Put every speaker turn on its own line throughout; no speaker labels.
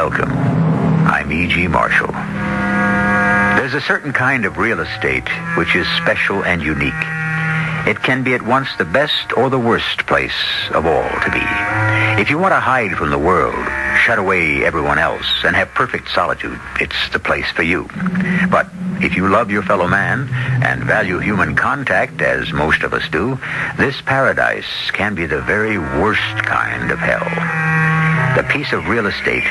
Welcome. I'm E.G. Marshall. There's a certain kind of real estate which is special and unique. It can be at once the best or the worst place of all to be. If you want to hide from the world, shut away everyone else, and have perfect solitude, it's the place for you. But if you love your fellow man and value human contact, as most of us do, this paradise can be the very worst kind of hell. The piece of real estate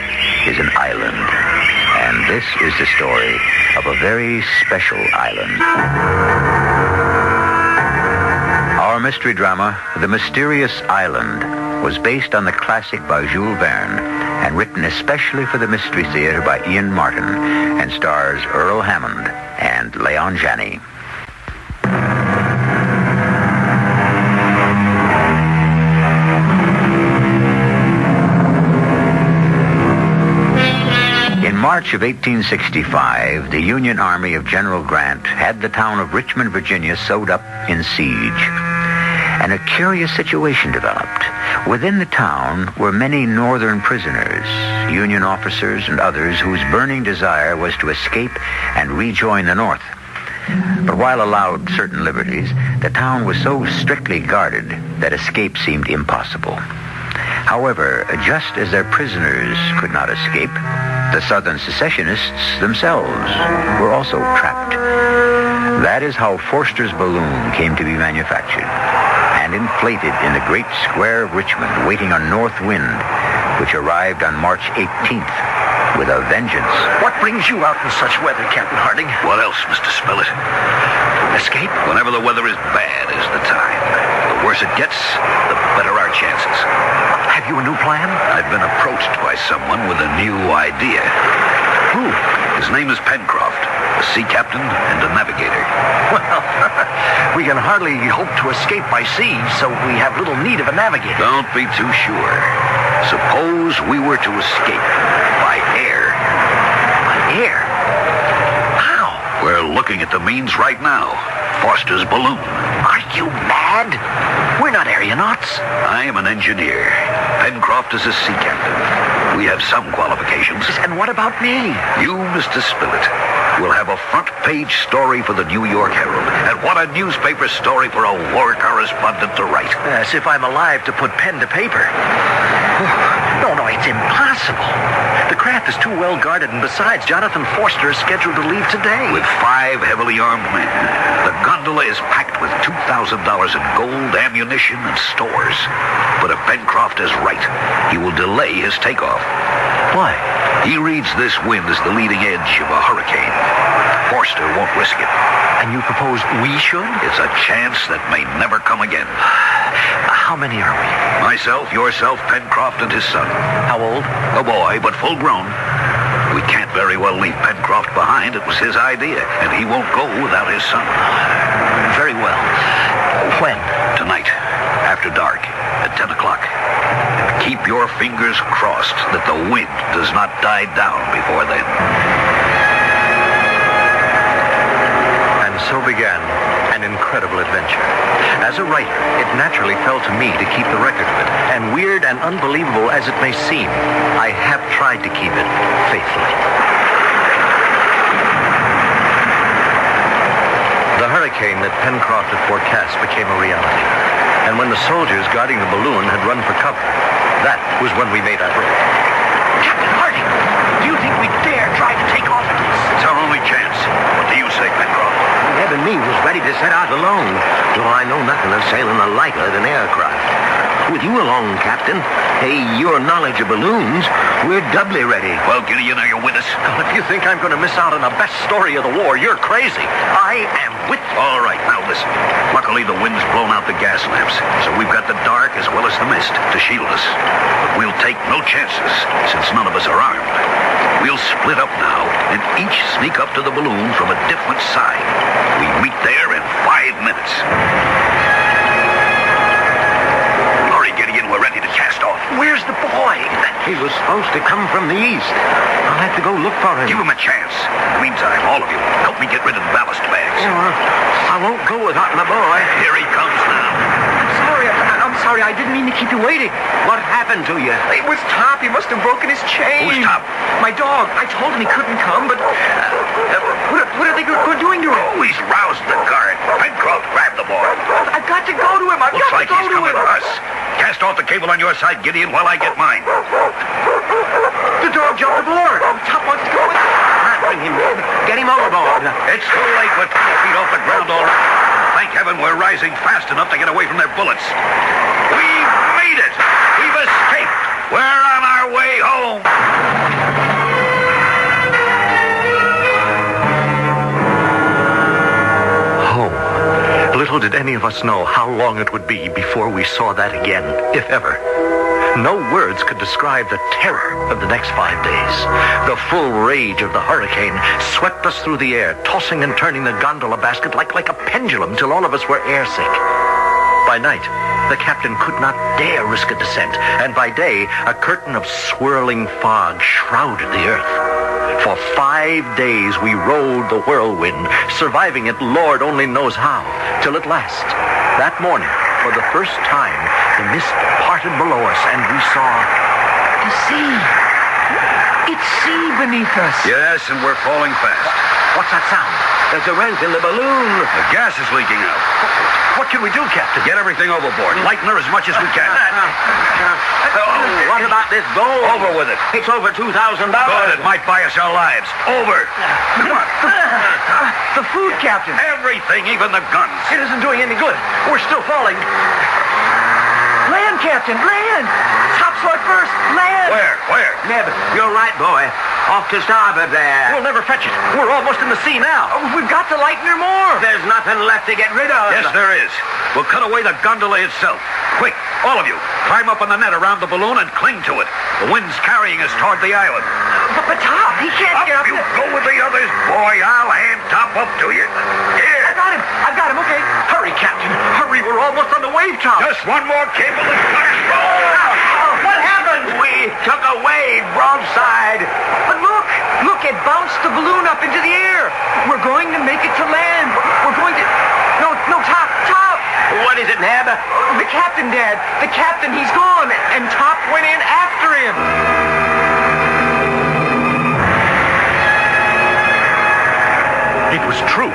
is an island, and this is the story of a very special island. Our mystery drama, The Mysterious Island, was based on the classic by Jules Verne and written especially for the Mystery Theater by Ian Martin and stars Earl Hammond and Leon Janney. In March of 1865, the Union Army of General Grant had the town of Richmond, Virginia, sewed up in siege. And a curious situation developed. Within the town were many Northern prisoners, Union officers and others whose burning desire was to escape and rejoin the North. But while allowed certain liberties, the town was so strictly guarded that escape seemed impossible. However, just as their prisoners could not escape, the Southern secessionists themselves were also trapped. That is how Forster's balloon came to be manufactured and inflated in the great square of Richmond, waiting on north wind, which arrived on March 18th with a vengeance.
What brings you out in such weather, Captain Harding?
What else, Mr. Spillett?
Escape?
Whenever the weather is bad is the time. The worse it gets, the better our chances.
Have you a new plan?
I've been approached by someone with a new idea.
Who?
His name is Pencroft, a sea captain and a navigator.
Well, we can hardly hope to escape by sea, so we have little need of a navigator.
Don't be too sure. Suppose we were to escape by air.
By air? How?
We're looking at the means right now. Foster's balloon.
Are you mad? We're not aeronauts.
I am an engineer. Pencroft is a sea captain. We have some qualifications.
And what about me?
You, Mr. Spillett, will have a front-page story for the New York Herald. And what a newspaper story for a war correspondent to write.
As if I'm alive to put pen to paper. No, it's impossible. The craft is too well guarded, and besides, Jonathan Forster is scheduled to leave today.
With 5 heavily armed men. The gondola is packed with $2,000 in gold, ammunition, and stores. But if Pencroft is right, he will delay his takeoff.
Why?
He reads this wind as the leading edge of a hurricane. Forster won't risk it.
And you propose we should?
It's a chance that may never come again.
How many are we?
Myself, yourself, Pencroft, and his son.
How old?
A boy, but full grown. We can't very well leave Pencroft behind. It was his idea, and he won't go without his son.
Very well. When?
Tonight, after dark, at 10 o'clock. And keep your fingers crossed that the wind does not die down before then.
And so began an incredible adventure. As a writer, it naturally fell to me to keep the record of it, and weird and unbelievable as it may seem, I have tried to keep it faithfully. The hurricane that Pencroft had forecast became a reality, and when the soldiers guarding the balloon had run for cover, that was when we made our break. Captain Harding, do you think we dare try to take off at this?
It's our only chance. What do you say, Pencroft?
Neb and me was ready to set out alone, though I know nothing of sailing a lighter than aircraft. With you along, Captain, your knowledge of balloons, we're doubly ready.
Well, Gideon, are you with us?
Well, if you think I'm going to miss out on the best story of the war, you're crazy. I am with you.
All right, now listen. Luckily, the wind's blown out the gas lamps, so we've got the dark as well as the mist to shield us. But we'll take no chances, since none of us are armed. We'll split up now, and each sneak up to the balloon from a different side. We meet there in 5 minutes. Hurry, Gideon, we're ready to cast off.
Where's the boy?
He was supposed to come from the east. I'll have to go look for him.
Give him a chance. In the meantime, all of you, help me get rid of the ballast bags.
I won't go without my boy.
Here he comes now.
I'm sorry.
I'm sorry. I didn't mean to keep you waiting.
What happened to you?
It was Top. He must have broken his chain.
Who's Top?
My dog. I told him he couldn't come, but what are they doing to him?
Oh, he's roused the guard. Pencroft, grab the boy.
I've got to go to him. I've
Looks
got
like
to go
he's
to
coming
him.
to us. Cast off the cable on your side, Gideon, while I get mine.
The dog jumped aboard. Top wants to go with him.
Bring him. Get him overboard.
It's too late. We're 2 feet off the ground already. Thank heaven we're rising fast enough to get away from their bullets. We've made it. We've escaped. We're on our way home.
Home. Little did any of us know how long it would be before we saw that again, if ever. No words could describe the terror of the next 5 days. The full rage of the hurricane swept us through the air, tossing and turning the gondola basket like a pendulum till all of us were airsick. By night, the captain could not dare risk a descent, and by day, a curtain of swirling fog shrouded the earth. For 5 days we rode the whirlwind, surviving it Lord only knows how, till at last, that morning, for the first time, the mist parted below us, and we saw
The sea. It's sea beneath us.
Yes, and we're falling fast.
What's that sound? There's a rent in the balloon.
The gas is leaking out.
What can we do, Captain?
Get everything overboard. Lighten her as much as we can.
What about this gold?
Over with it.
It's over $2,000.
Good, it might buy us our lives. Over. Come on.
The food, Captain.
Everything, even the guns.
It isn't doing any good. We're still falling.
Land, Captain, land. Top saw it first. Land.
Where?
Neb, you're right, boy. Off to starboard there.
We'll never fetch it. We're almost in the sea now.
Oh, we've got to lighten her more.
There's nothing left to get rid of.
Yes, there is. We'll cut away the gondola itself. Quick, all of you, climb up on the net around the balloon and cling to it. The wind's carrying us toward the island.
But Top, he can't
Up
get up
you
there.
go with the others, boy. I'll hand Top up to you. Here.
I've got him, okay.
Hurry, Captain. Hurry, we're almost on the wave top.
Just one more cable and cut it.
What happened? We took a wave broadside.
But look, it bounced the balloon up into the air. We're going to make it to land. We're going to... No, Top.
What is it, Neb?
The captain, Dad. The captain, he's gone. And Top went in after him.
It was true.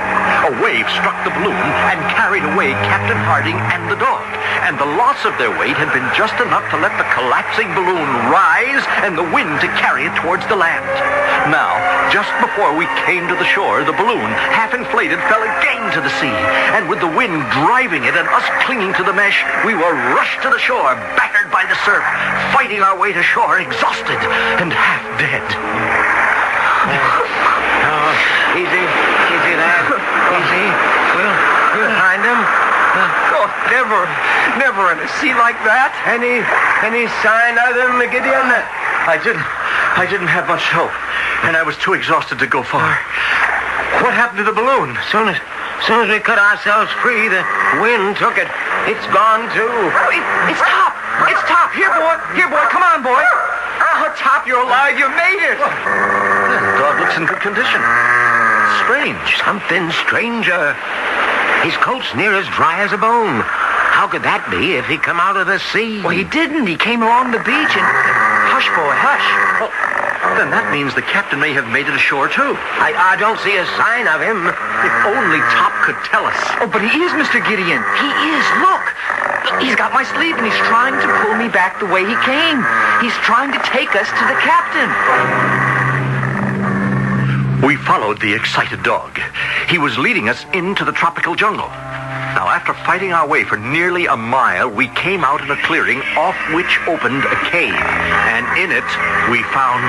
A wave struck the balloon and carried away Captain Harding and the dog. And the loss of their weight had been just enough to let the collapsing balloon rise and the wind to carry it towards the land. Now, just before we came to the shore, the balloon, half inflated, fell again to the sea. And with the wind driving it and us clinging to the mesh, we were rushed to the shore, battered by the surf, fighting our way to shore, exhausted and half dead.
Easy there. Easy. We'll find him.
Oh, never in a sea like that.
Any sign of them, Gideon?
I didn't have much hope, and I was too exhausted to go far. What happened to the balloon?
As soon as we cut ourselves free, the wind took it. It's gone, too.
It's Top. It's Top. Here, boy. Come on, boy. Oh, Top, you're alive. You made it.
The dog looks in good condition. Strange.
Something stranger. His coat's near as dry as a bone. How could that be if he come out of the sea?
Well, he didn't. He came along the beach and... Hush, boy, hush.
Well, then that means the captain may have made it ashore, too.
I don't see a sign of him.
If only Top could tell us.
Oh, but he is, Mr. Gideon. He is. Look. He's got my sleeve, and he's trying to pull me back the way he came. He's trying to take us to the captain.
We followed the excited dog. He was leading us into the tropical jungle. Now, after fighting our way for nearly a mile, we came out in a clearing off which opened a cave. And in it, we found...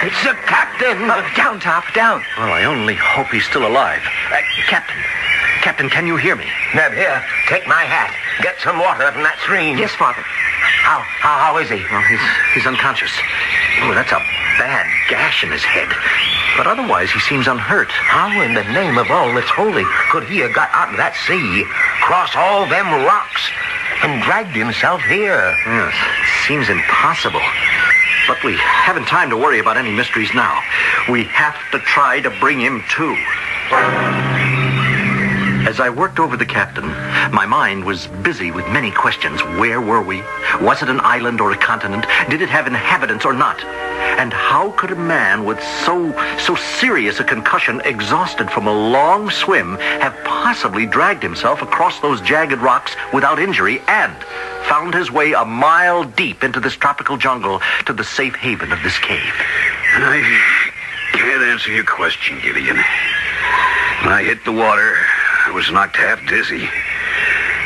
It's the captain.
Down, Top, down.
Well, I only hope he's still alive. Captain, can you hear me?
Neb, here, take my hat. Get some water from that stream.
Yes, Father.
How is he?
Well, he's unconscious. Oh, that's a bad gash in his head. But otherwise, he seems unhurt.
How in the name of all that's holy could he have got out of that sea, crossed all them rocks, and dragged himself here?
Yes, it seems impossible. But we haven't time to worry about any mysteries now. We have to try to bring him to. As I worked over the captain, my mind was busy with many questions. Where were we? Was it an island or a continent? Did it have inhabitants or not? And how could a man with so serious a concussion, exhausted from a long swim, have possibly dragged himself across those jagged rocks without injury and found his way a mile deep into this tropical jungle to the safe haven of this cave?
I can't answer your question, Gideon. When I hit the water, I was knocked half dizzy.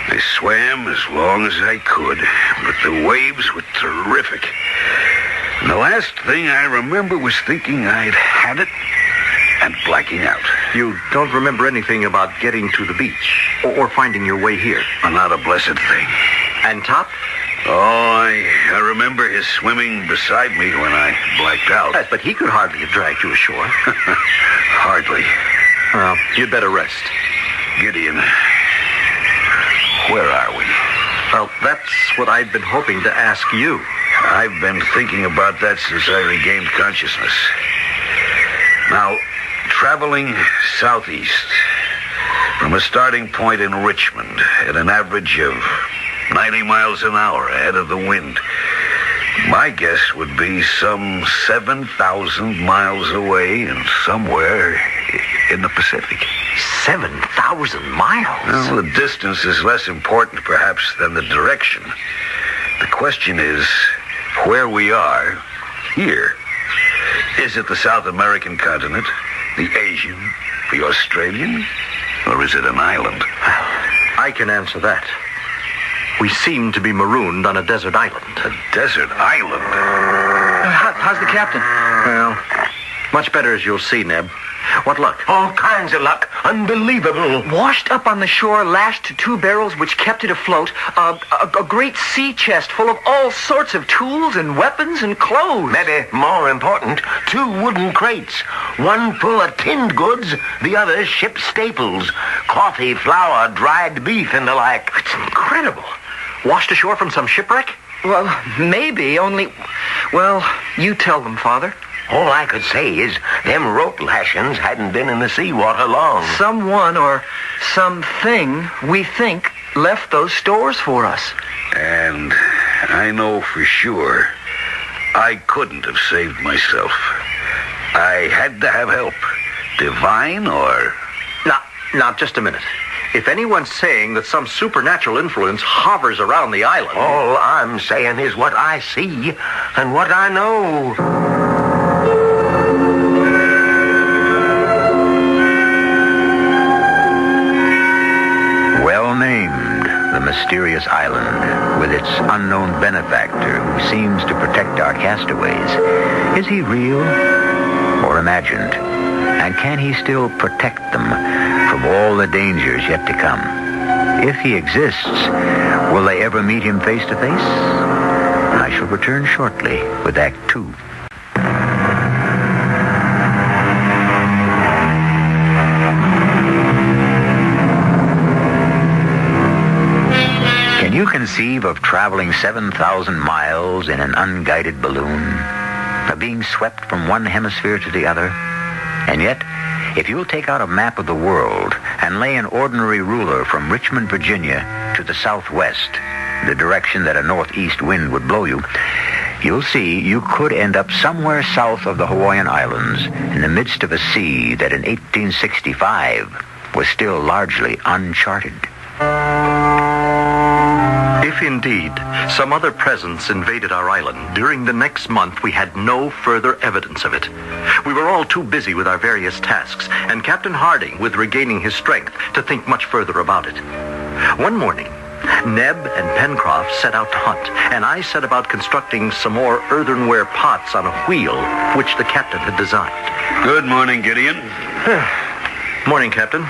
I swam as long as I could, but the waves were terrific. And the last thing I remember was thinking I'd had it and blacking out.
You don't remember anything about getting to the beach or finding your way here?
Not a blessed thing.
And Top?
Oh, I remember his swimming beside me when I blacked out.
Yes, but he could hardly have dragged you ashore.
Hardly.
Well, you'd better rest.
Gideon, where are we?
Well, that's what I'd been hoping to ask you.
I've been thinking about that since I regained consciousness. Now, traveling southeast from a starting point in Richmond at an average of 90 miles an hour ahead of the wind, my guess would be some 7,000 miles away and somewhere in the Pacific.
7,000 miles?
Well, the distance is less important, perhaps, than the direction. The question is where we are here. Is it the South American continent, the Asian, the Australian, or is it an island?
I can answer that. We seem to be marooned on a desert island.
A desert island?
How's the captain?
Well, much better, as you'll see, Neb. What luck?
All kinds of luck. Unbelievable.
Washed up on the shore, lashed to two barrels which kept it afloat. A great sea chest full of all sorts of tools and weapons and clothes.
Maybe more important, 2 wooden crates. One full of tinned goods, the other ship staples. Coffee, flour, dried beef, and the like.
It's incredible.
Washed ashore from some shipwreck?
Well, maybe, only... Well, you tell them, Father.
All I could say is them rope lashings hadn't been in the seawater long.
Someone or something, we think, left those stores for us.
And I know for sure I couldn't have saved myself. I had to have help. Divine or...
Now, just a minute. If anyone's saying that some supernatural influence hovers around the island...
All I'm saying is what I see and what I know.
Well named, the mysterious island, with its unknown benefactor who seems to protect our castaways. Is he real or imagined? And can he still protect them from all the dangers yet to come? If he exists, will they ever meet him face to face? I shall return shortly with Act 2. Can you conceive of traveling 7,000 miles in an unguided balloon? Of being swept from one hemisphere to the other? And yet, if you'll take out a map of the world and lay an ordinary ruler from Richmond, Virginia to the southwest, the direction that a northeast wind would blow you, you'll see you could end up somewhere south of the Hawaiian Islands in the midst of a sea that in 1865 was still largely uncharted.
If indeed some other presence invaded our island, during the next month we had no further evidence of it. We were all too busy with our various tasks, and Captain Harding with regaining his strength to think much further about it. One morning, Neb and Pencroff set out to hunt, and I set about constructing some more earthenware pots on a wheel, which the captain had designed.
Good morning, Gideon.
Morning, Captain.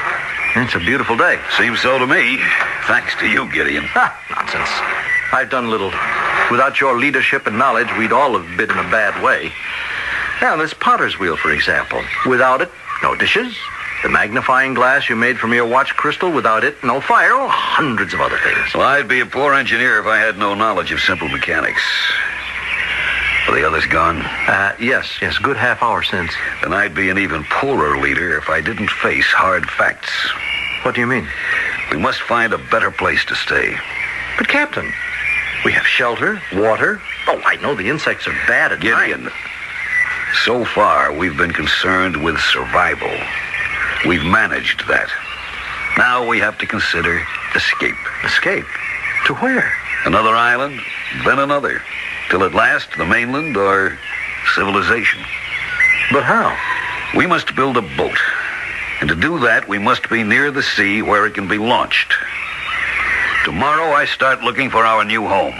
It's a beautiful day.
Seems so to me. Thanks to you, Gideon.
Nonsense. I've done little. Without your leadership and knowledge, we'd all have been in a bad way. Now, this potter's wheel, for example. Without it, no dishes. The magnifying glass you made from your watch crystal, without it, no fire. Oh, hundreds of other things.
Well, I'd be a poor engineer if I had no knowledge of simple mechanics. Are the others gone?
Yes, good half hour since.
Then I'd be an even poorer leader if I didn't face hard facts.
What do you mean?
We must find a better place to stay.
But, Captain, we have shelter, water. Oh, I know the insects are bad at
Gideon,
night.
so far we've been concerned with survival. We've managed that. Now we have to consider escape.
Escape? To where?
Another island, then another, till at last the mainland or civilization.
But how?
We must build a boat. And to do that, we must be near the sea where it can be launched. Tomorrow I start looking for our new home.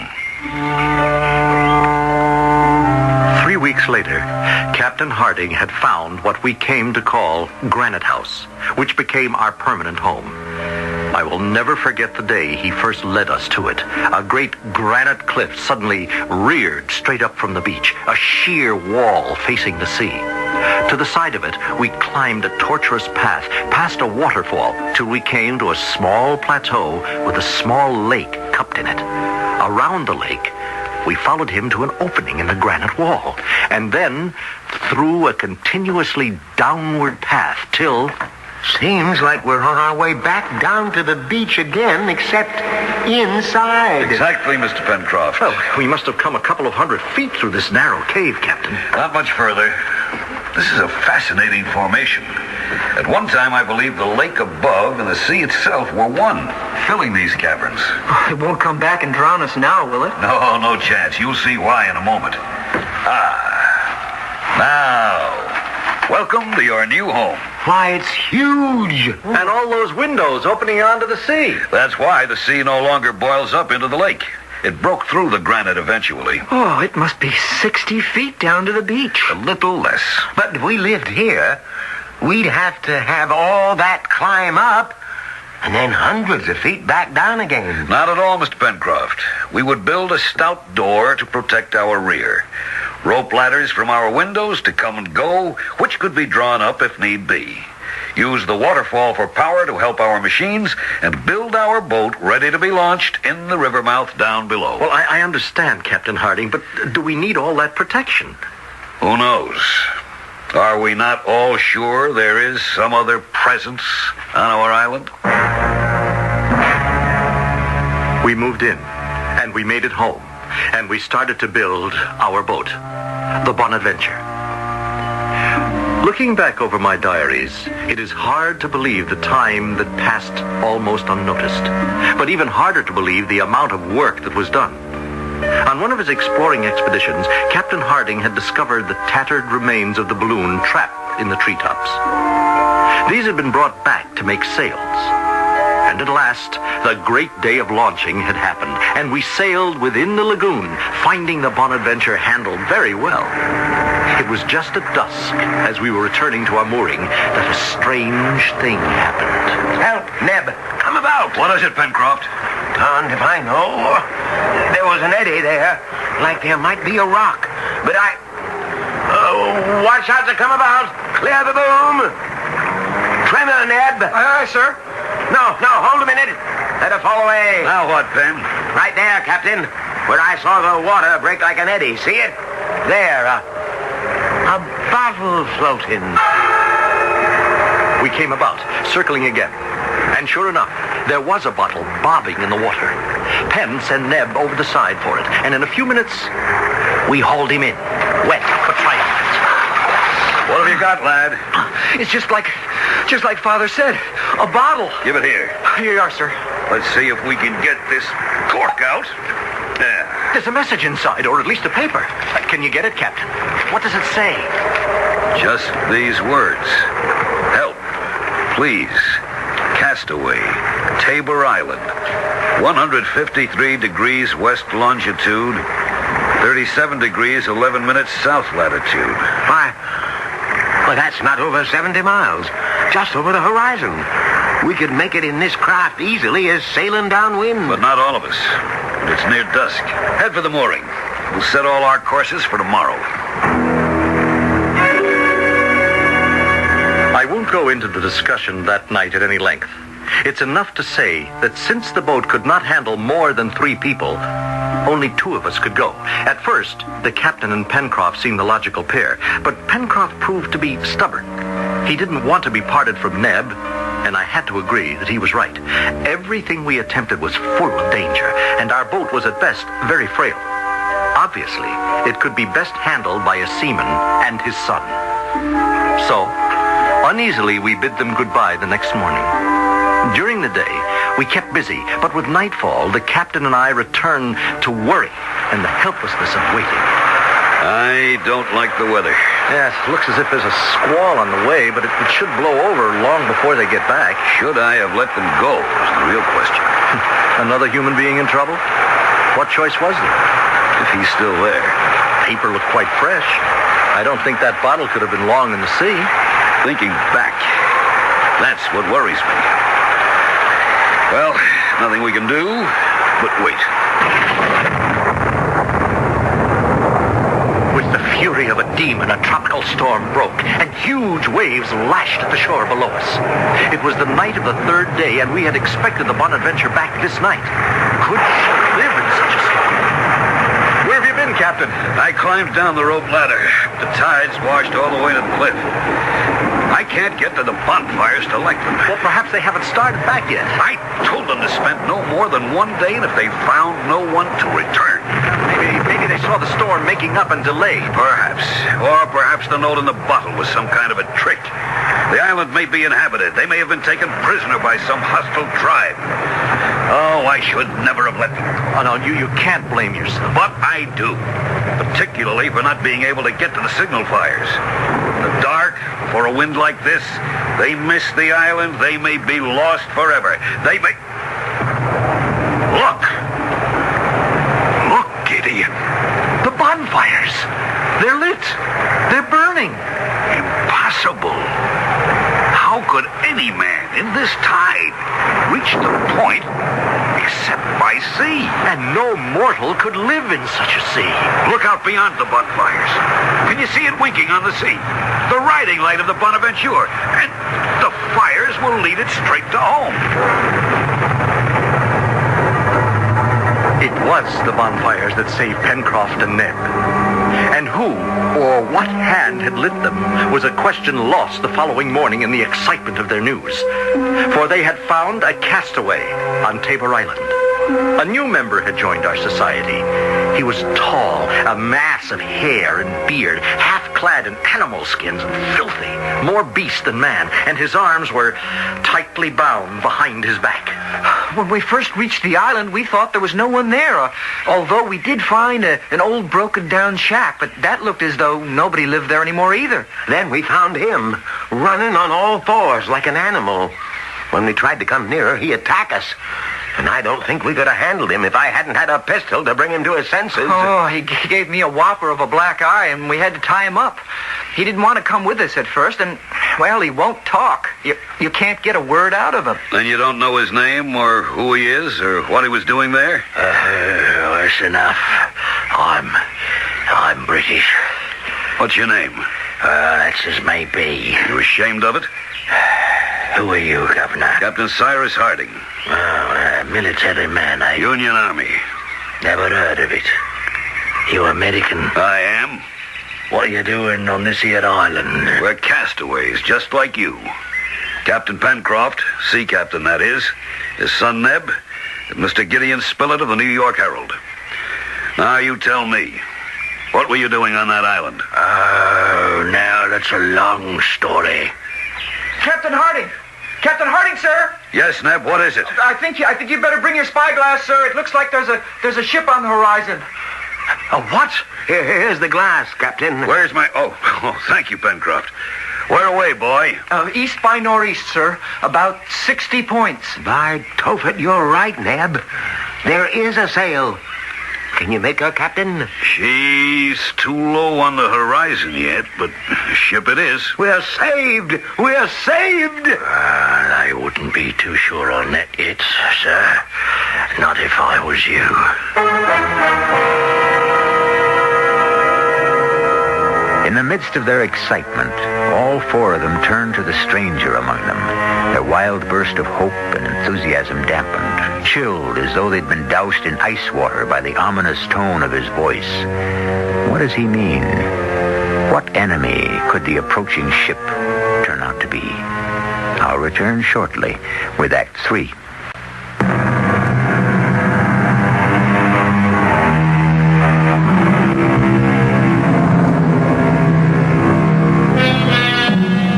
3 weeks later, Captain Harding had found what we came to call Granite House, which became our permanent home. I will never forget the day he first led us to it. A great granite cliff suddenly reared straight up from the beach, a sheer wall facing the sea. To the side of it, we climbed a tortuous path, past a waterfall, till we came to a small plateau with a small lake cupped in it. Around the lake, we followed him to an opening in the granite wall, and then through a continuously downward path till...
Seems like we're on our way back down to the beach again, except inside.
Exactly, Mr. Pencroft.
Well, we must have come a couple of 100 feet through this narrow cave, Captain.
Not much further. This is a fascinating formation. At one time, I believe the lake above and the sea itself were one, filling these caverns.
It won't come back and drown us now, will it?
No chance. You'll see why in a moment. Now, welcome to your new home.
Why, it's huge.
And all those windows opening onto the sea.
That's why the sea no longer boils up into the lake. It broke through the granite eventually.
Oh, it must be 60 feet down to the beach.
A little less.
But if we lived here, we'd have to have all that climb up and then hundreds of feet back down again.
Not at all, Mr. Pencroft. We would build a stout door to protect our rear. Rope ladders from our windows to come and go, which could be drawn up if need be. Use the waterfall for power to help our machines, and build our boat ready to be launched in the river mouth down below.
Well, I understand, Captain Harding, but do we need all that protection?
Who knows? Are we not all sure there is some other presence on our island?
We moved in, and we made it home, and we started to build our boat, the Bonadventure. Looking back over my diaries, it is hard to believe the time that passed almost unnoticed, but even harder to believe the amount of work that was done. On one of his exploring expeditions, Captain Harding had discovered the tattered remains of the balloon trapped in the treetops. These had been brought back to make sails. And at last, the great day of launching had happened, and we sailed within the lagoon, finding the Bonadventure handled very well. It was just at dusk, as we were returning to our mooring, that a strange thing happened.
Help, Neb. Come about.
What is it, Pencroft?
Darned if I know. There was an eddy there, like there might be a rock. But watch out to come about. Clear the boom. Trimmer, Neb.
Aye, sir.
No, hold a minute. Let her fall away.
Now what, Pen?
Right there, Captain, where I saw the water break like an eddy. See it? There, a bottle floating.
We came about, circling again. And sure enough, there was a bottle bobbing in the water. Pen sent Neb over the side for it, and in a few minutes, we hauled him in, wet but triumphant.
What have you got, lad?
It's just like Father said, a bottle.
Give it here.
Here you are, sir.
Let's see if we can get this cork out. There.
There's a message inside, or at least a paper. Can you get it, Captain? What does it say?
Just these words. Help. Please. Castaway. Tabor Island. 153 degrees west longitude. 37 degrees 11 minutes south latitude.
Well, that's not over 70 miles. Just over the horizon. We could make it in this craft easily as sailing downwind.
But not all of us. It's near dusk. Head for the mooring. We'll set all our courses for tomorrow.
I won't go into the discussion that night at any length. It's enough to say that since the boat could not handle more than 3 people, only 2 of us could go. At first, the captain and Pencroft seemed the logical pair, but Pencroft proved to be stubborn. He didn't want to be parted from Neb, and I had to agree that he was right. Everything we attempted was full of danger, and our boat was at best very frail. Obviously, it could be best handled by a seaman and his son. So, uneasily, we bid them goodbye the next morning. During the day, we kept busy, but with nightfall, the captain and I returned to worry and the helplessness of waiting.
I don't like the weather.
Yes, looks as if there's a squall on the way, but it should blow over long before they get back.
Should I have let them go is the real question.
Another human being in trouble? What choice was there?
If he's still there.
Paper looked quite fresh. I don't think that bottle could have been long in the sea.
Thinking back, that's what worries me. Well, nothing we can do but wait.
With the fury of a demon, a tropical storm broke, and huge waves lashed at the shore below us. It was the night of the third day, and we had expected the Bonaventure back this night. Could she live in such a storm? Where have you been, Captain?
I climbed down the rope ladder. The tides washed all the way to the cliff. I can't get to the bonfires to light them.
Well, perhaps they haven't started back yet.
I told them to spend no more than one day, and if they found no one to return.
Maybe they saw the storm making up and delayed.
Perhaps. Or perhaps the note in the bottle was some kind of a trick. The island may be inhabited. They may have been taken prisoner by some hostile tribe. Oh, I should never have let them.
Oh, no, you can't blame yourself.
But I do. Particularly for not being able to get to the signal fires. In the dark, for a wind like this, they miss the island. They may be lost forever. They may... Look! Look, Gideon.
The bonfires! They're lit! They're burning!
Impossible. How could any man in this tide reach the point except by sea?
And no mortal could live in such a sea.
Look out beyond the bonfires. Can you see it winking on the sea? The riding light of the Bonaventure. And the fires will lead it straight to home.
It was the bonfires that saved Pencroft and Neb. And who or what hand had lit them was a question lost the following morning in the excitement of their news. For they had found a castaway on Tabor Island. A new member had joined our society. He was tall, a mass of hair and beard, half clad in animal skins and filthy, more beast than man, and his arms were tightly bound behind his back.
When we first reached the island, we thought there was no one there, although we did find an old broken-down shack, but that looked as though nobody lived there anymore either.
Then we found him, running on all fours like an animal. When we tried to come nearer, he attacked us. And I don't think we could have handled him if I hadn't had a pistol to bring him to his senses.
Oh, he gave me a whopper of a black eye, and we had to tie him up. He didn't want to come with us at first, and, well, he won't talk. You can't get a word out of him.
Then you don't know his name or who he is or what he was doing there?
That's enough. I'm British.
What's your name?
That's as may be.
You ashamed of it?
Who are you, Governor?
Captain Cyrus Harding.
Oh, a military man, eh?
Union Army.
Never heard of it. You American?
I am.
What are you doing on this here island?
We're castaways, just like you. Captain Pencroft, sea captain that is, his son Neb, and Mr. Gideon Spilett of the New York Herald. Now you tell me, what were you doing on that island?
Oh, now that's a long story.
Captain Harding! Captain Harding, sir!
Yes, Neb, what is it?
I think you better bring your spyglass, sir. It looks like there's a ship on the horizon.
A what?
Here's the glass, Captain.
Where's my... Oh, thank you, Pencroft. Where away, boy?
East by northeast, sir. About 60 points.
By Tophet, you're right, Neb. There is a sail. Can you make her, Captain?
She's too low on the horizon yet, but ship it is.
We're saved! We're saved! I wouldn't be too sure on that yet, sir. Not if I was you.
In the midst of their excitement, all four of them turned to the stranger among them, their wild burst of hope and enthusiasm dampened, chilled as though they'd been doused in ice water by the ominous tone of his voice. What does he mean? What enemy could the approaching ship turn out to be? I'll return shortly with Act 3.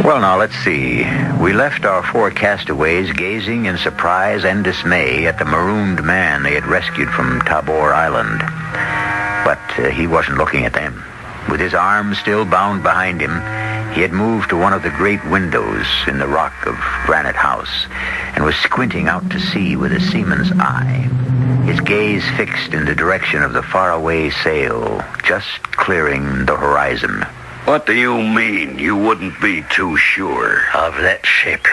Well, now, let's see. We left our 4 castaways gazing in surprise and dismay at the marooned man they had rescued from Tabor Island. But he wasn't looking at them. With his arms still bound behind him, he had moved to one of the great windows in the rock of Granite House and was squinting out to sea with a seaman's eye, his gaze fixed in the direction of the faraway sail, just clearing the horizon.
What do you mean you wouldn't be too sure?
Of that ship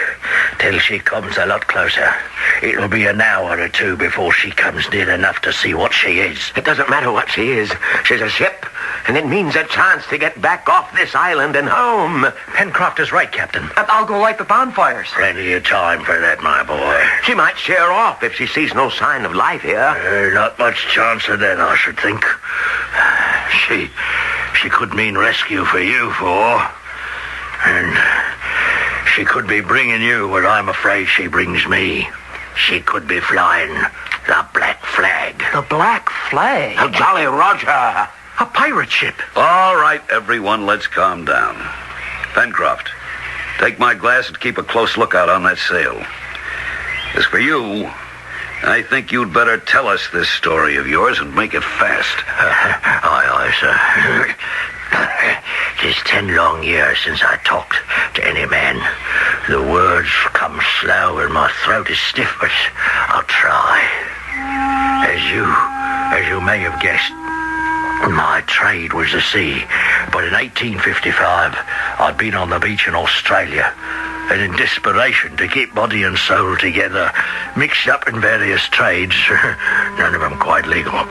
till she comes a lot closer. It'll be an hour or 2 before she comes near enough to see what she is. It doesn't matter what she is. She's a ship, and it means a chance to get back off this island and home.
Pencroft is right, Captain. I'll go light the bonfires.
Plenty of time for that, my boy. She might sheer off if she sees no sign of life here. Not much chance of that, I should think. She could mean rescue for you four. And she could be bringing you what I'm afraid she brings me. She could be flying the Black Flag.
The Black Flag?
A Jolly Roger.
A pirate ship.
All right, everyone, let's calm down. Pencroft, take my glass and keep a close lookout on that sail. As for you, I think you'd better tell us this story of yours and make it fast.
Aye, sir. 'Tis 10 long years since I talked to any man. The words come slow and my throat is stiff, but I'll try. As you may have guessed, my trade was the sea. But in 1855, I'd been on the beach in Australia, and in desperation to keep body and soul together, mixed up in various trades, none of them quite legal,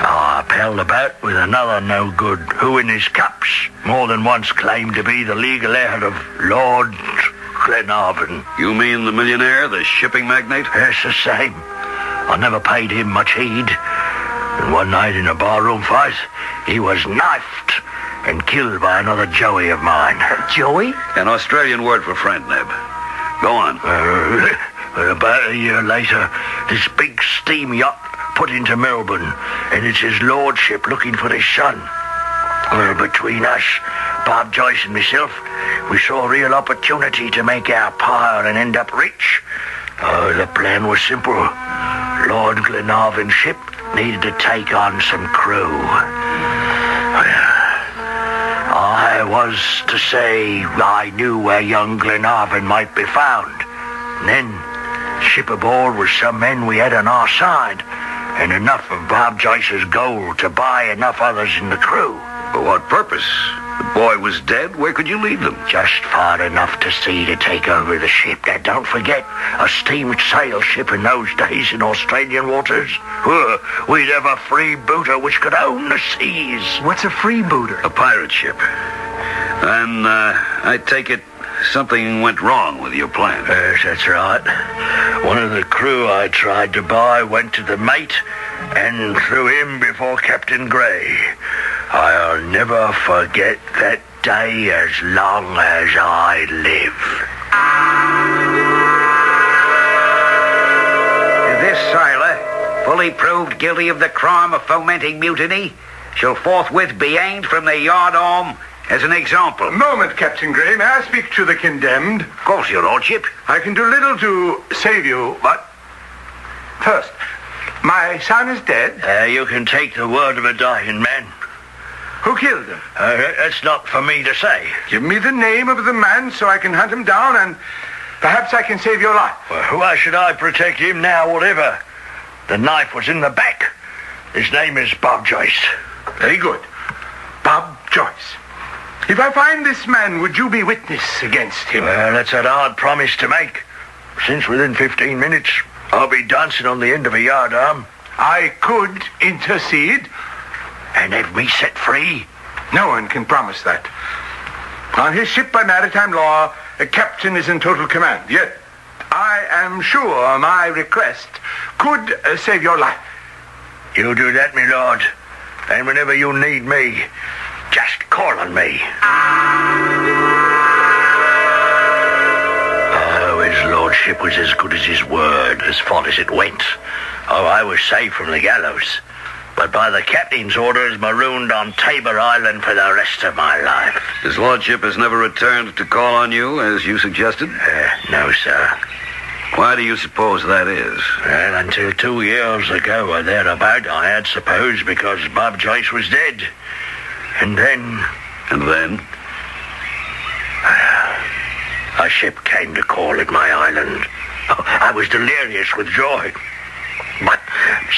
I palled about with another no-good who in his cups more than once claimed to be the legal heir of Lord Glenarvan.
You mean the millionaire, the shipping magnate?
Yes, the same. I never paid him much heed. And one night in a barroom fight, he was knifed and killed by another Joey of mine.
Joey?
An Australian word for friend, Neb. Go on.
About a year later, this big steam yacht put into Melbourne, and it's his lordship looking for his son. Between us, Bob Joyce and myself, we saw a real opportunity to make our pile and end up rich. The plan was simple. Lord Glenarvan's ship needed to take on some crew. I was to say I knew where young Glenarvan might be found. And then, ship aboard with some men we had on our side, and enough of Bob Joyce's gold to buy enough others in the crew.
For what purpose? The boy was dead. Where could you lead them?
Just far enough to sea to take over the ship. Now, don't forget, a steam sail ship in those days in Australian waters. We'd have a freebooter which could own the seas.
What's a freebooter?
A pirate ship. And I take it something went wrong with your plan.
Yes, that's right. One of the crew I tried to buy went to the mate and threw him before Captain Gray. I'll never forget that day as long as I live.
This sailor, fully proved guilty of the crime of fomenting mutiny, shall forthwith be hanged from the yardarm as an example.
A moment, Captain Gray. May I speak to the condemned?
Of course, your lordship.
I can do little to save you, but... First, my son is dead.
You can take the word of a dying man.
Who killed him?
That's not for me to say.
Give me the name of the man so I can hunt him down and perhaps I can save your life.
Well, why should I protect him now, whatever? The knife was in the back. His name is Bob Joyce.
Very good. Bob Joyce. If I find this man, would you be witness against him?
Well, that's a hard promise to make. Since within 15 minutes, I'll be dancing on the end of a yardarm.
I could intercede.
And have me set free?
No one can promise that. On his ship by maritime law, a captain is in total command. Yet, I am sure my request could save your life.
You do that, my lord. And whenever you need me, just call on me. lordship was as good as his word as far as it went. Oh, I was saved from the gallows, but by the captain's orders marooned on Tabor Island for the rest of my life.
His lordship has never returned to call on you, as you suggested?
No, sir.
Why do you suppose that is?
Well, until 2 years ago or thereabout, I had supposed because Bob Joyce was dead. And then...
And then?
A ship came to call at my island. Oh, I was delirious with joy. But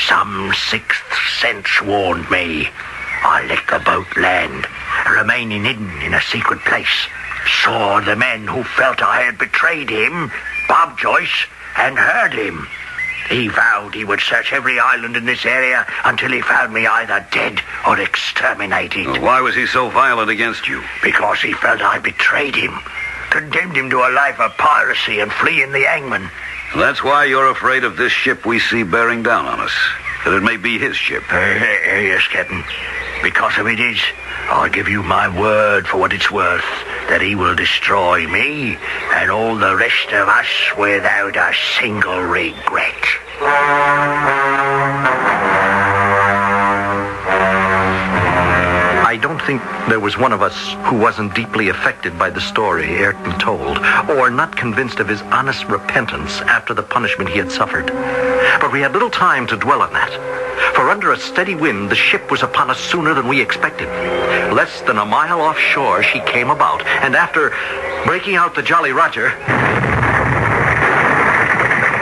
some sixth sense warned me. I let the boat land, remaining hidden in a secret place. Saw the men who felt I had betrayed him, Bob Joyce, and heard him. He vowed he would search every island in this area until he found me either dead or exterminated.
Well, why was he so violent against you?
Because he felt I betrayed him, condemned him to a life of piracy and fleeing the hangman.
That's why you're afraid of this ship we see bearing down on us. That it may be his ship.
Yes, Captain. Because if it is, I'll give you my word for what it's worth, that he will destroy me and all the rest of us without a single regret.
I don't think there was one of us who wasn't deeply affected by the story Ayrton told, or not convinced of his honest repentance after the punishment he had suffered. But we had little time to dwell on that, for under a steady wind, the ship was upon us sooner than we expected. Less than a mile offshore, she came about, and after breaking out the Jolly Roger...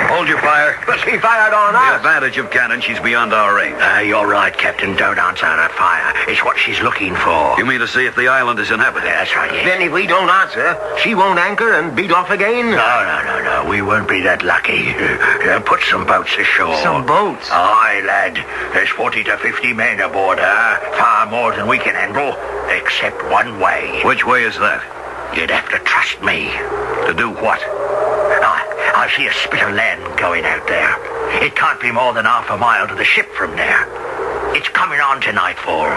Hold your fire.
But she fired on
The
us.
advantage of cannon, she's beyond our range.
You're right, Captain. Don't answer that fire. It's what she's looking for.
You mean to see if the island is inhabited?
That's right, yes.
Then if we don't answer, she won't anchor and beat off again?
No. We won't be that lucky. Put some boats ashore.
Some boats?
Aye, lad. There's 40 to 50 men aboard her. Far more than we can handle, except one way.
Which way is that?
You'd have to trust me.
To do what?
I see a spit of land going out there. It can't be more than half a mile to the ship from there. It's coming on to nightfall.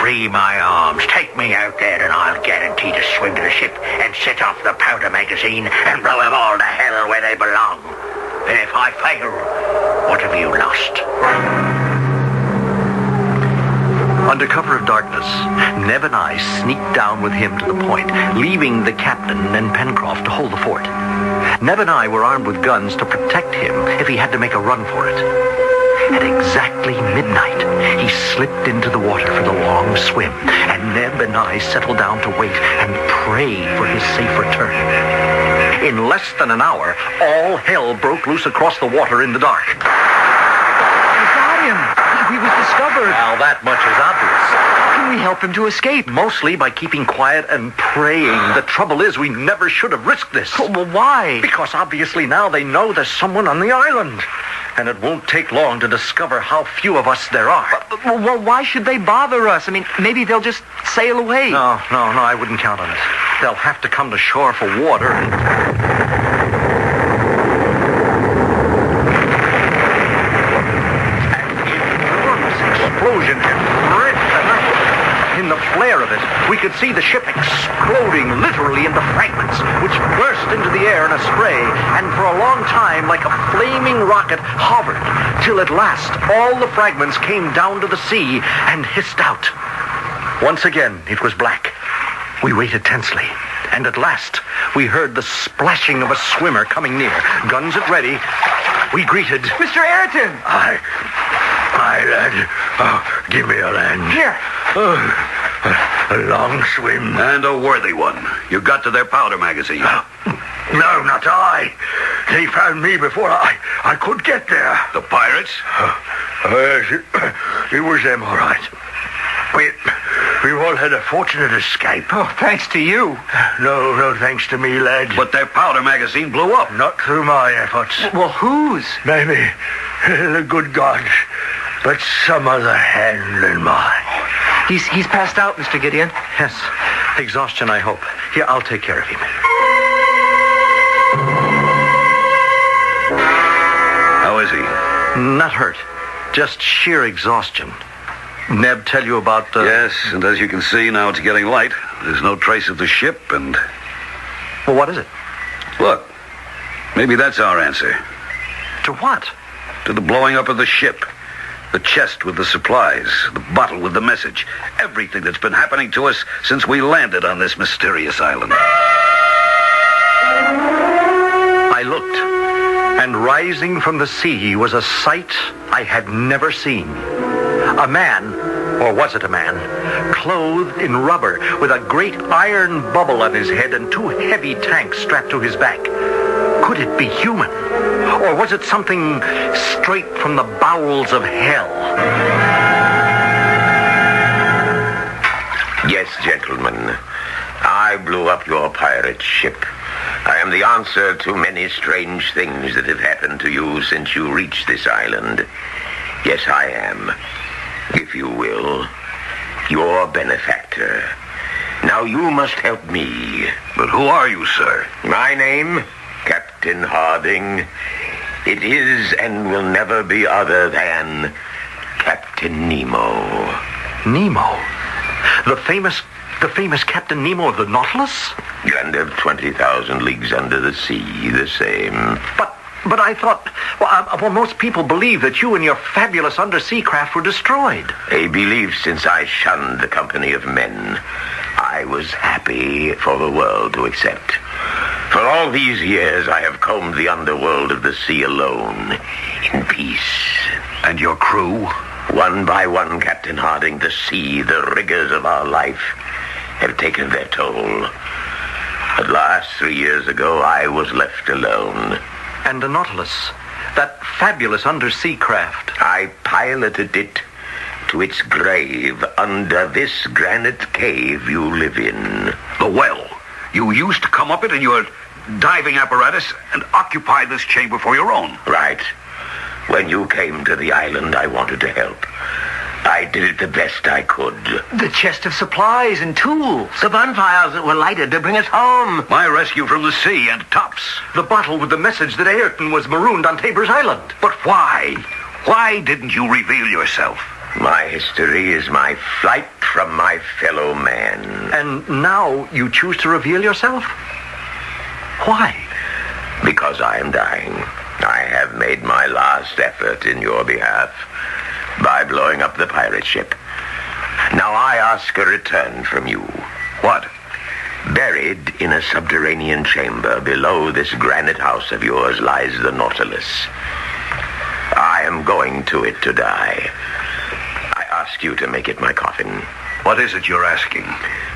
Free my arms, take me out there, and I'll guarantee to swim to the ship and set off the powder magazine and blow them all to hell where they belong. And if I fail, what have you lost?
Under cover of darkness, Neb and I sneaked down with him to the point, leaving the captain and Pencroft to hold the fort. Neb and I were armed with guns to protect him if he had to make a run for it. At exactly midnight, he slipped into the water for the long swim, and Neb and I settled down to wait and pray for his safe return. In less than an hour, all hell broke loose across the water in the dark.
We got him. He was discovered.
Now that much is obvious.
How can we help him to escape?
Mostly by keeping quiet and praying. The trouble is, we never should have risked this.
Oh, well, why?
Because obviously now they know there's someone on the island. And it won't take long to discover how few of us there are.
Well, why should they bother us? I mean, maybe they'll just sail away.
No, I wouldn't count on it. They'll have to come to shore for water and... explosion rent the night. In the flare of it, we could see the ship exploding literally into fragments, which burst into the air in a spray, and for a long time, like a flaming rocket, hovered, till at last all the fragments came down to the sea and hissed out. Once again, it was black. We waited tensely, and at last, we heard the splashing of a swimmer coming near. Guns at ready, we greeted...
Mr. Ayrton!
Aye, lad. Oh, give me a hand.
Here.
A long swim.
And a worthy one. You got to their powder magazine.
No, not I. They found me before I could get there.
The pirates?
Yes, it was them, all right. We all had a fortunate escape.
Oh, thanks to you.
No thanks to me, lad.
But their powder magazine blew up.
Not through my efforts.
Well, whose?
Maybe the good gods, but some other hand than mine.
He's passed out, Mr. Gideon.
Yes, exhaustion, I hope. Here, I'll take care of him.
How is he?
Not hurt, just sheer exhaustion. Neb tell you about...
Yes, and as you can see, now it's getting light. There's no trace of the ship, and...
Well, what is it?
Look, Maybe that's our answer.
To what?
To the blowing up of the ship. The chest with the supplies, the bottle with the message, everything that's been happening to us since we landed on this mysterious island.
I looked, and rising from the sea was a sight I had never seen. A man, or was it a man, clothed in rubber with a great iron bubble on his head and two heavy tanks strapped to his back. Could it be human? Or was it something straight from the bowels of hell?
Yes, gentlemen. I blew up your pirate ship. I am the answer to many strange things that have happened to you since you reached this island. Yes, I am, if you will, your benefactor. Now you must help me.
But who are you, sir?
My name, Captain Harding. It is and will never be other than Captain Nemo.
Nemo? The famous Captain Nemo of the Nautilus?
And of 20,000 leagues under the sea, the same.
But I thought, well, most people believe that you and your fabulous undersea craft were destroyed.
A belief since I shunned the company of men I was happy for the world to accept. For all these years, I have combed the underworld of the sea alone, in peace.
And your crew?
One by one, Captain Harding, the sea, the rigors of our life, have taken their toll. At last, 3 years ago, I was left alone.
And the Nautilus, that fabulous undersea craft.
I piloted it to its grave under this granite cave you live in.
The well. You used to come up it in your diving apparatus and occupy this chamber for your own.
Right. When you came to the island, I wanted to help. I did it the best I could.
The chest of supplies and tools.
The bonfires that were lighted to bring us home.
My rescue from the sea and tops.
The bottle with the message that Ayrton was marooned on Tabor's Island.
But why? Why didn't you reveal yourself?
My history is my flight from my fellow man.
And now you choose to reveal yourself? Why?
Because I am dying. I have made my last effort in your behalf by blowing up the pirate ship. Now I ask a return from you.
What?
Buried in a subterranean chamber below this granite house of yours lies the Nautilus. I am going to it to die. I ask you to make it my coffin.
What is it you're asking?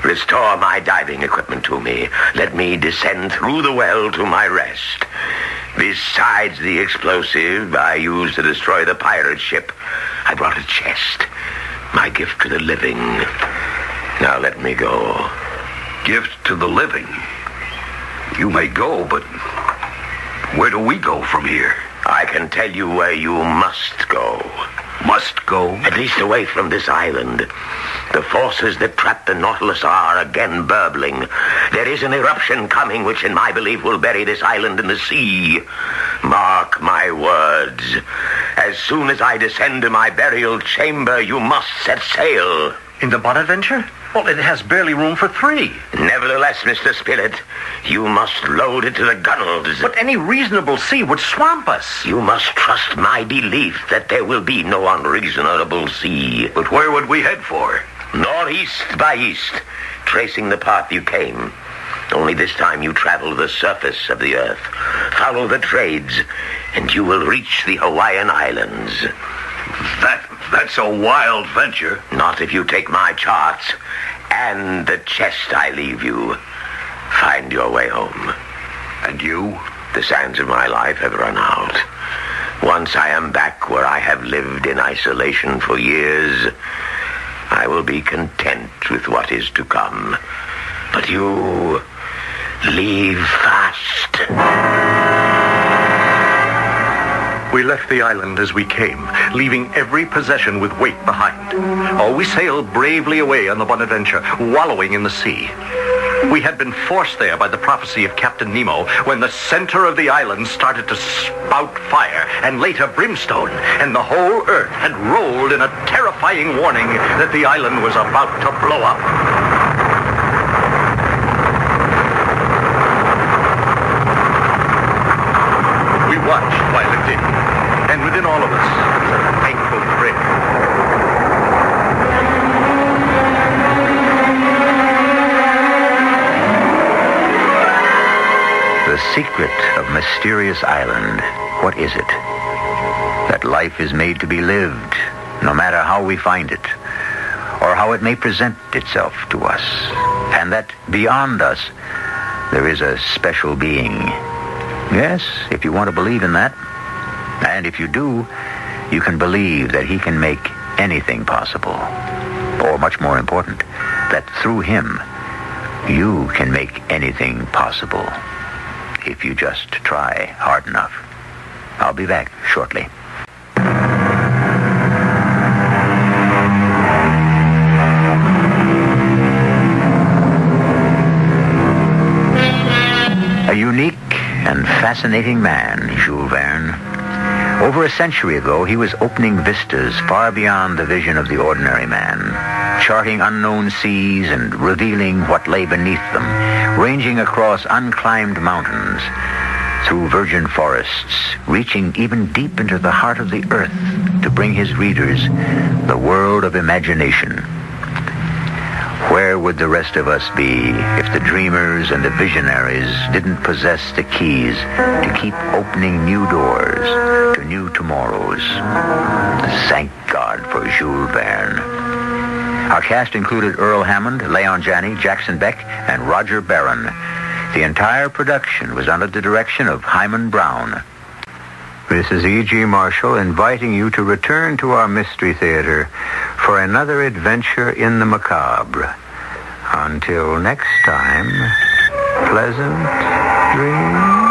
Restore my diving equipment to me. Let me descend through the well to my rest. Besides the explosive I used to destroy the pirate ship, I brought a chest, my gift to the living. Now let me go.
Gift to the living? You may go, but where do we go from here?
I can tell you where you must go.
Must go?
At least away from this island. The forces that trap the Nautilus are again burbling. There is an eruption coming which in my belief will bury this island in the sea. Mark my words. As soon as I descend to my burial chamber, you must set sail.
In the Bonadventure? Well, it has barely room for 3.
Nevertheless, Mr. Spilett, you must load it to the gunwales.
But any reasonable sea would swamp us.
You must trust my belief that there will be no unreasonable sea.
But where would we head for?
Northeast by east, tracing the path you came. Only this time you travel the surface of the earth. Follow the trades, and you will reach the Hawaiian Islands.
That's a wild venture.
Not if you take my charts and the chest I leave you. Find your way home.
And you?
The sands of my life have run out. Once I am back where I have lived in isolation for years, I will be content with what is to come. But you leave fast.
We left the island as we came, leaving every possession with weight behind. Oh, we sailed bravely away on the Bonadventure, wallowing in the sea. We had been forced there by the prophecy of Captain Nemo when the center of the island started to spout fire and later brimstone, and the whole earth had rolled in a terrifying warning that the island was about to blow up.
secret of Mysterious Island. What is it? That life is made to be lived, no matter how we find it, or how it may present itself to us, and that beyond us there is a special being. Yes, if you want to believe in that, and if you do, you can believe that he can make anything possible, or much more important, that through him you can make anything possible, if you just try hard enough. I'll be back shortly. A unique and fascinating man, Jules Verne. Over a century ago, he was opening vistas far beyond the vision of the ordinary man, charting unknown seas and revealing what lay beneath them, ranging across unclimbed mountains, through virgin forests, reaching even deep into the heart of the earth to bring his readers the world of imagination. Where would the rest of us be if the dreamers and the visionaries didn't possess the keys to keep opening new doors to new tomorrows? Thank God for Jules Verne. Our cast included Earl Hammond, Leon Janney, Jackson Beck, and Roger Barron. The entire production was under the direction of Hyman Brown. This is E.G. Marshall inviting you to return to our Mystery Theater for another adventure in the macabre. Until next time, pleasant dreams.